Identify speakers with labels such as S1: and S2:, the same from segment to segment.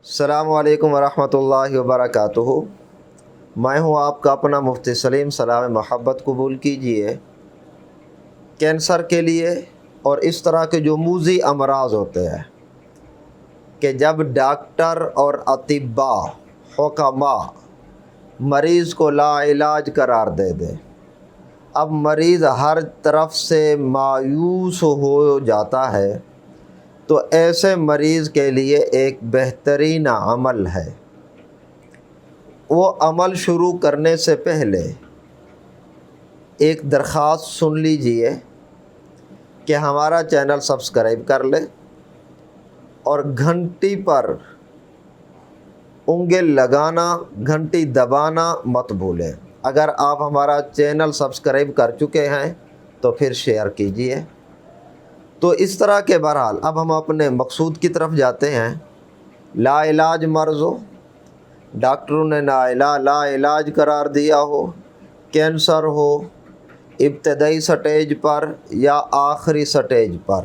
S1: السلام علیکم ورحمۃ اللہ وبرکاتہ۔ میں ہوں آپ کا اپنا مفتی سلیم، سلام محبت قبول کیجئے۔ کینسر کے لیے اور اس طرح کے جو موذی امراض ہوتے ہیں کہ جب ڈاکٹر اور اطباء حکماء مریض کو لا علاج قرار دے دیں، اب مریض ہر طرف سے مایوس ہو جاتا ہے، تو ایسے مریض کے لیے ایک بہترین عمل ہے۔ وہ عمل شروع کرنے سے پہلے ایک درخواست سن لیجئے کہ ہمارا چینل سبسکرائب کر لے اور گھنٹی پر انگل لگانا، گھنٹی دبانا مت بھولیں۔ اگر آپ ہمارا چینل سبسکرائب کر چکے ہیں تو پھر شیئر کیجئے۔ تو اس طرح کے بہرحال اب ہم اپنے مقصود کی طرف جاتے ہیں۔ لا علاج مرض ہو، ڈاکٹروں نے لا علاج قرار دیا ہو، کینسر ہو ابتدائی سٹیج پر یا آخری سٹیج پر،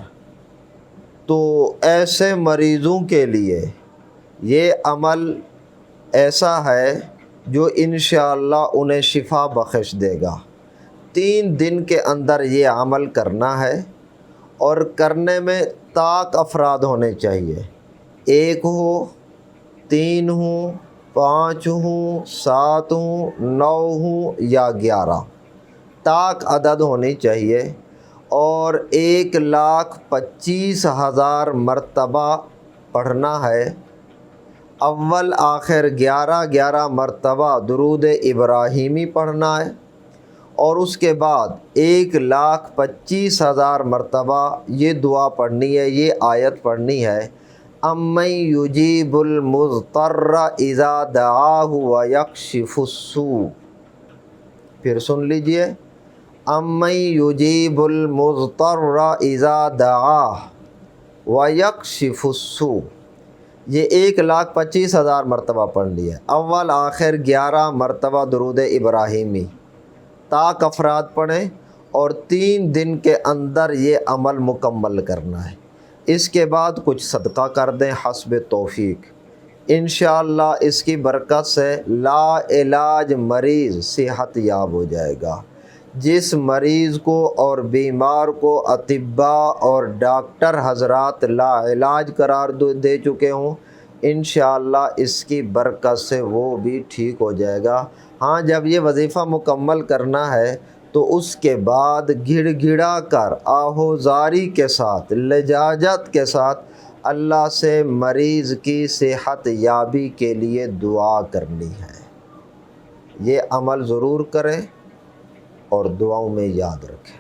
S1: تو ایسے مریضوں کے لیے یہ عمل ایسا ہے جو انشاءاللہ انہیں شفا بخش دے گا۔ 3 دن کے اندر یہ عمل کرنا ہے، اور کرنے میں طاق افراد ہونے چاہیے۔ 1 ہو، 3 ہوں، 5 ہوں، 7 ہوں، 9 ہوں یا 11 طاق عدد ہونی چاہیے، اور 1,25,000 مرتبہ پڑھنا ہے۔ اول آخر 11 مرتبہ درود ابراہیمی پڑھنا ہے، اور اس کے بعد 1,25,000 مرتبہ یہ دعا پڑھنی ہے، یہ آیت پڑھنی ہے: امن یجیب المضطر اذا دعاہ ویکشف السوء۔ پھر سن لیجئے: امن یجیب المضطر اذا دعاہ ویکشف السوء۔ یہ 1,25,000 مرتبہ پڑھنی ہے۔ اول آخر 11 مرتبہ درود ابراہیمی طاق افراد پڑھیں، اور 3 دن کے اندر یہ عمل مکمل کرنا ہے۔ اس کے بعد کچھ صدقہ کر دیں حسب توفیق۔ انشاءاللہ اس کی برکت سے لا علاج مریض صحت یاب ہو جائے گا۔ جس مریض کو اور بیمار کو اطباء اور ڈاکٹر حضرات لا علاج قرار دے چکے ہوں، انشاءاللہ اس کی برکت سے وہ بھی ٹھیک ہو جائے گا۔ ہاں، جب یہ وظیفہ مکمل کرنا ہے تو اس کے بعد گڑ گڑا کر آہوزاری کے ساتھ، لجاجت کے ساتھ اللہ سے مریض کی صحت یابی کے لیے دعا کرنی ہے۔ یہ عمل ضرور کریں اور دعاؤں میں یاد رکھیں۔